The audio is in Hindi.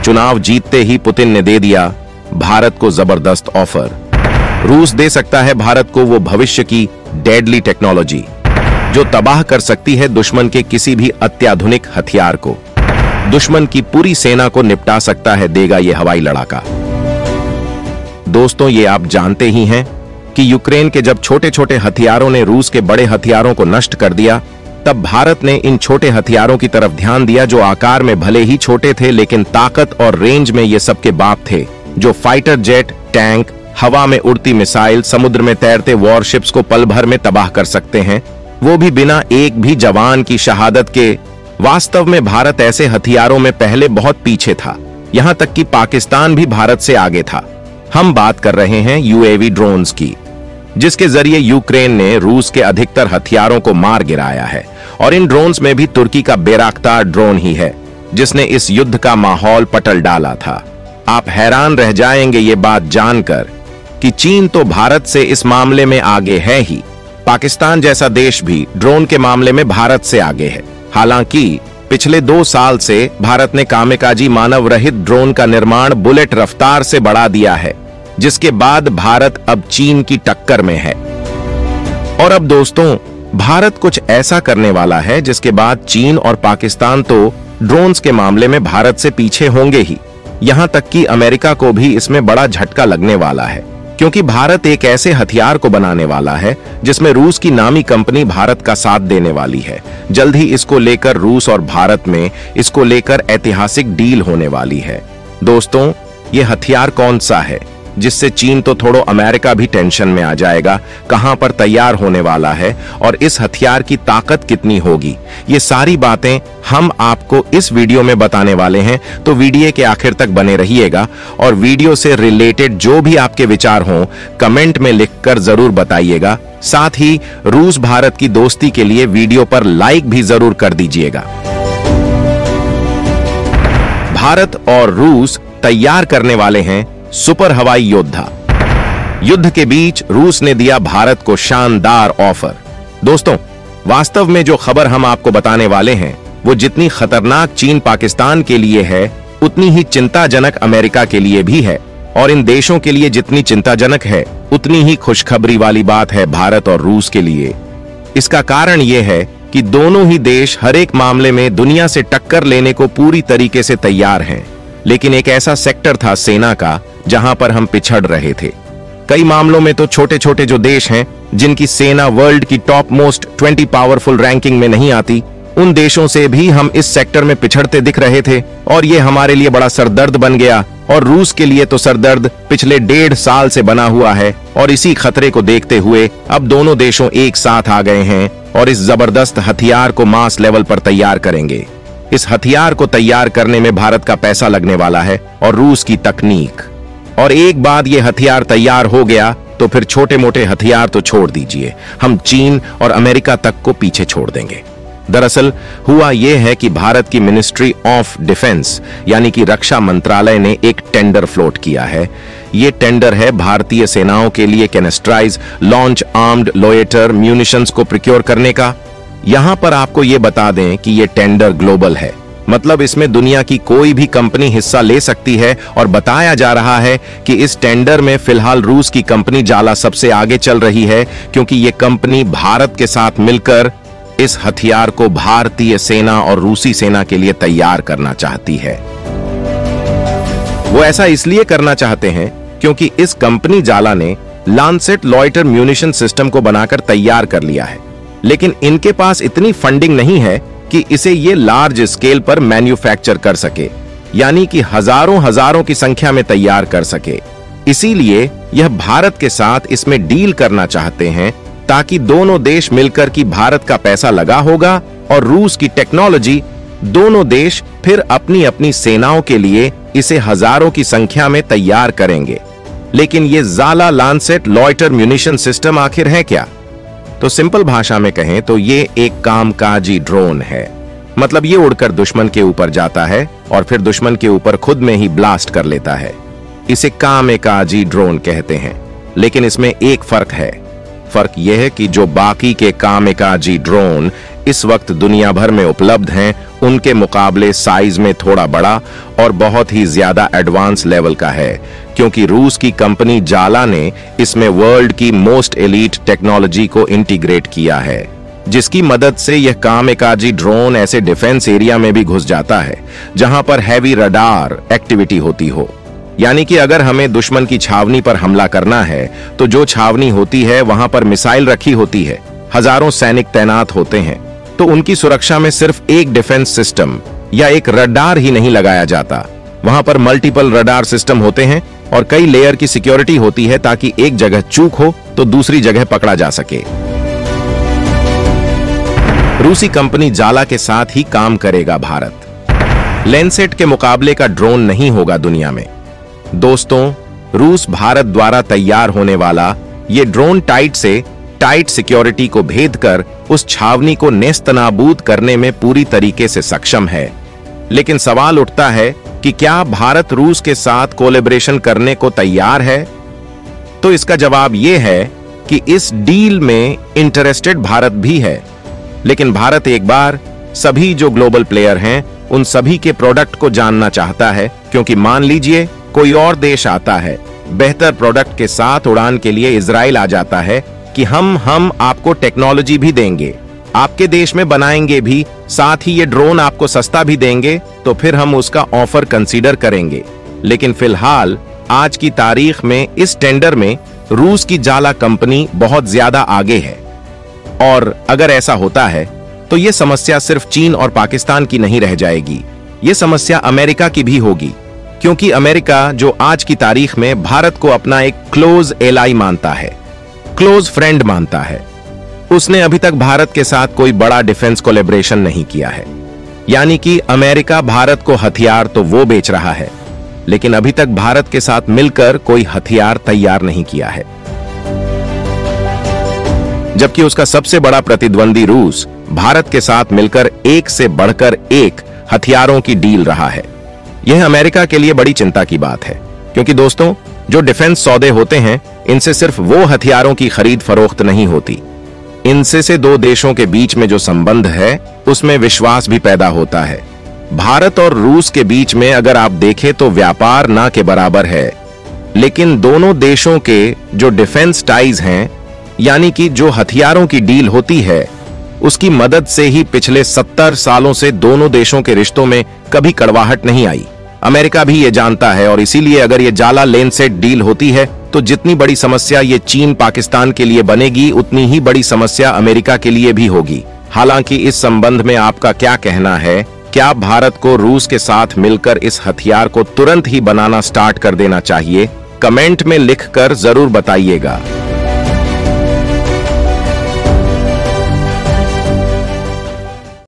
चुनाव जीतते ही पुतिन ने दे दिया भारत को जबरदस्त ऑफर। रूस दे सकता है भारत को वो भविष्य की डेडली टेक्नोलॉजी जो तबाह कर सकती है दुश्मन के किसी भी अत्याधुनिक हथियार को। दुश्मन की पूरी सेना को निपटा सकता है देगा ये हवाई लड़ाका। दोस्तों, ये आप जानते ही हैं कि यूक्रेन के जब छोटे छोटे हथियारों ने रूस के बड़े हथियारों को नष्ट कर दिया, तब भारत ने इन छोटे हथियारों की तरफ ध्यान दिया जो आकार में भले ही छोटे थे लेकिन ताकत और रेंज में ये सबके बाप थे, जो फाइटर जेट, टैंक, हवा में उड़ती मिसाइल, समुद्र में तैरते वॉरशिप्स को पल भर में तबाह कर सकते हैं, वो भी बिना एक भी जवान की शहादत के। वास्तव में भारत ऐसे हथियारों में पहले बहुत पीछे था, यहां तक कि पाकिस्तान भी भारत से आगे था। हम बात कर रहे हैं यूएवी ड्रोन्स की, जिसके जरिए यूक्रेन ने रूस के अधिकतर हथियारों को मार गिराया है। और इन ड्रोन्स में भी तुर्की का बेराख्तार ड्रोन ही है जिसने इस युद्ध का माहौल पटल डाला था। आप हैरान रह जाएंगे ये बात जानकर कि चीन तो भारत से इस मामले में आगे है ही। पाकिस्तान जैसा देश भी ड्रोन के मामले में भारत से आगे है। हालांकि पिछले 2 साल से भारत ने कामिकाजी मानव रहित ड्रोन का निर्माण बुलेट रफ्तार से बढ़ा दिया है, जिसके बाद भारत अब चीन की टक्कर में है। और अब दोस्तों, भारत कुछ ऐसा करने वाला है जिसके बाद चीन और पाकिस्तान तो ड्रोन्स के मामले में भारत से पीछे होंगे ही। यहां तक कि अमेरिका को भी इसमें बड़ा झटका लगने वाला है, क्योंकि भारत एक ऐसे हथियार को बनाने वाला है जिसमें रूस की नामी कंपनी भारत का साथ देने वाली है। जल्द ही इसको लेकर रूस और भारत में इसको लेकर ऐतिहासिक डील होने वाली है। दोस्तों, ये हथियार कौन सा है जिससे चीन तो थोड़ो अमेरिका भी टेंशन में आ जाएगा, कहां पर तैयार होने वाला है और इस हथियार की ताकत कितनी होगी, ये सारी बातें हम आपको इस वीडियो में बताने वाले हैं। तो वीडियो के आखिर तक बने रहिएगा और वीडियो से रिलेटेड जो भी आपके विचार हों कमेंट में लिखकर जरूर बताइएगा। साथ ही रूस भारत की दोस्ती के लिए वीडियो पर लाइक भी जरूर कर दीजिएगा। भारत और रूस तैयार करने वाले हैं सुपर हवाई योद्धा। युद्ध के बीच रूस ने दिया भारत को शानदार ऑफर। दोस्तों, वास्तव में जो खबर हम आपको बताने वाले हैं वो जितनी खतरनाक चीन पाकिस्तान के लिए है उतनी ही चिंताजनक अमेरिका के लिए भी है। और इन देशों के लिए जितनी चिंताजनक है उतनी ही खुशखबरी वाली बात है भारत और रूस के लिए। इसका कारण यह है कि दोनों ही देश हर एक मामले में दुनिया से टक्कर लेने को पूरी तरीके से तैयार हैं। लेकिन एक ऐसा सेक्टर था सेना का जहां पर हम पिछड़ रहे थे। कई मामलों में तो छोटे छोटे जो देश हैं जिनकी सेना वर्ल्ड की टॉप मोस्ट 20 पावरफुल रैंकिंग में नहीं आती, उन देशों से भी हम इस सेक्टर में पिछड़ते दिख रहे थे। और ये हमारे लिए बड़ा सरदर्द बन गया। और रूस के लिए तो सरदर्द पिछले 1.5 साल से बना हुआ है। और इसी खतरे को देखते हुए अब दोनों देशों एक साथ आ गए हैं और इस जबरदस्त हथियार को मास लेवल पर तैयार करेंगे। इस हथियार को तैयार करने में भारत का पैसा लगने वाला है और रूस की तकनीक। और एक बार ये हथियार तैयार हो गया तो फिर छोटे मोटे हथियार तो छोड़ दीजिए, हम चीन और अमेरिका तक को पीछे छोड़ देंगे। दरअसल हुआ यह है कि भारत की मिनिस्ट्री ऑफ डिफेंस यानी कि रक्षा मंत्रालय ने एक टेंडर फ्लोट किया है। ये टेंडर है भारतीय सेनाओं के लिए कैनेस्ट्राइज लॉन्च आर्म्ड लोएटर म्यूनिशंस को प्रोक्योर करने का। यहां पर आपको ये बता दें कि ये टेंडर ग्लोबल है, मतलब इसमें दुनिया की कोई भी कंपनी हिस्सा ले सकती है। और बताया जा रहा है कि इस टेंडर में फिलहाल रूस की कंपनी जाला सबसे आगे चल रही है, क्योंकि ये कंपनी भारत के साथ मिलकर इस हथियार को भारतीय सेना और रूसी सेना के लिए तैयार करना चाहती है। वो ऐसा इसलिए करना चाहते हैं क्योंकि इस कंपनी जाला ने लांसेट लॉयटर म्यूनिशन सिस्टम को बनाकर तैयार कर लिया है, लेकिन इनके पास इतनी फंडिंग नहीं है कि इसे ये लार्ज स्केल पर मैन्युफैक्चर कर सके, यानी कि हजारों की संख्या में तैयार कर सके। इसीलिए यह भारत के साथ इसमें डील करना चाहते हैं, ताकि दोनों देश मिलकर कि भारत का पैसा लगा होगा और रूस की टेक्नोलॉजी, दोनों देश फिर अपनी अपनी सेनाओं के लिए इसे हजारों की संख्या में तैयार करेंगे। लेकिन ये जाला लांसेट लॉयटर म्यूनिशन सिस्टम आखिर है क्या? तो सिंपल भाषा में कहें तो ये एक कामकाजी ड्रोन है। मतलब ये उड़कर दुश्मन के ऊपर जाता है और फिर दुश्मन के ऊपर खुद में ही ब्लास्ट कर लेता है। इसे कामकाजी ड्रोन कहते हैं। लेकिन इसमें एक फर्क है। फर्क यह है कि जो बाकी के कामकाजी ड्रोन इस वक्त दुनिया भर में उपलब्ध हैं उनके मुकाबले साइज में थोड़ा बड़ा और बहुत ही ज्यादा एडवांस लेवल का है, क्योंकि रूस की कंपनी जाला ने इसमें वर्ल्ड की मोस्ट एलीट टेक्नोलॉजी को इंटीग्रेट किया है, जिसकी मदद से यह कामकाजी ड्रोन ऐसे डिफेंस एरिया में भी घुस जाता है जहां पर हैवी रडार एक्टिविटी होती हो। यानी कि अगर हमें दुश्मन की छावनी पर हमला करना है तो जो छावनी होती है वहां पर मिसाइल रखी होती है, हजारों सैनिक तैनात होते हैं, तो उनकी सुरक्षा में सिर्फ एक डिफेंस सिस्टम या एक रडार ही नहीं लगाया जाता। वहां पर मल्टीपल रडार सिस्टम होते हैं और कई लेयर की सिक्योरिटी होती है ताकि एक जगह चूक हो तो दूसरी जगह पकड़ा जा सके। रूसी कंपनी जाला के साथ ही काम करेगा भारत। लैंडसेट के मुकाबले का ड्रोन नहीं होगा दुनिया में। दोस्तों, रूस भारत द्वारा तैयार होने वाला ये ड्रोन टाइट सिक्योरिटी को भेद कर उस छावनी को नेस्तनाबूद करने में पूरी तरीके से सक्षम है। लेकिन सवाल उठता है कि क्या भारत रूस के साथ कोलैबोरेशन करने को तैयार है? तो इसका जवाब यह है कि इस डील में इंटरेस्टेड भारत भी है, लेकिन भारत एक बार सभी जो ग्लोबल प्लेयर हैं उन सभी के प्रोडक्ट को जानना चाहता है, क्योंकि मान लीजिए कोई और देश आता है बेहतर प्रोडक्ट के साथ उड़ान के लिए इजराइल आ जाता है कि हम आपको टेक्नोलॉजी भी देंगे, आपके देश में बनाएंगे भी, साथ ही ये ड्रोन आपको सस्ता भी देंगे, तो फिर हम उसका ऑफर कंसीडर करेंगे। लेकिन फिलहाल आज की तारीख में इस टेंडर में रूस की जाला कंपनी बहुत ज्यादा आगे है। और अगर ऐसा होता है तो यह समस्या सिर्फ चीन और पाकिस्तान की नहीं रह जाएगी, यह समस्या अमेरिका की भी होगी, क्योंकि अमेरिका जो आज की तारीख में भारत को अपना एक क्लोज एलाई मानता है, क्लोज फ्रेंड मानता है, उसने अभी तक भारत के साथ कोई बड़ा डिफेंस कोलैबोरेशन नहीं किया है। यानी कि अमेरिका भारत को हथियार तो वो बेच रहा है, लेकिन अभी तक भारत के साथ मिलकर कोई हथियार तैयार नहीं किया है। जबकि उसका सबसे बड़ा प्रतिद्वंदी रूस भारत के साथ मिलकर एक से बढ़कर एक हथियारों की डील रहा है। यह अमेरिका के लिए बड़ी चिंता की बात है, क्योंकि दोस्तों, जो डिफेंस सौदे होते हैं इनसे सिर्फ वो हथियारों की खरीद फरोख्त नहीं होती, इनसे से दो देशों के बीच में जो संबंध है उसमें विश्वास भी पैदा होता है। भारत और रूस के बीच में अगर आप देखें तो व्यापार ना के बराबर है, लेकिन दोनों देशों के जो डिफेंस टाइज हैं, यानी कि जो हथियारों की डील होती है, उसकी मदद से ही पिछले 70 सालों से दोनों देशों के रिश्तों में कभी कड़वाहट नहीं आई। अमेरिका भी ये जानता है और इसीलिए अगर ये जाला लैंडसेट डील होती है तो जितनी बड़ी समस्या ये चीन पाकिस्तान के लिए बनेगी उतनी ही बड़ी समस्या अमेरिका के लिए भी होगी। हालांकि इस संबंध में आपका क्या कहना है? क्या भारत को रूस के साथ मिलकर इस हथियार को तुरंत ही बनाना स्टार्ट कर देना चाहिए? कमेंट में लिखकर जरूर बताइएगा।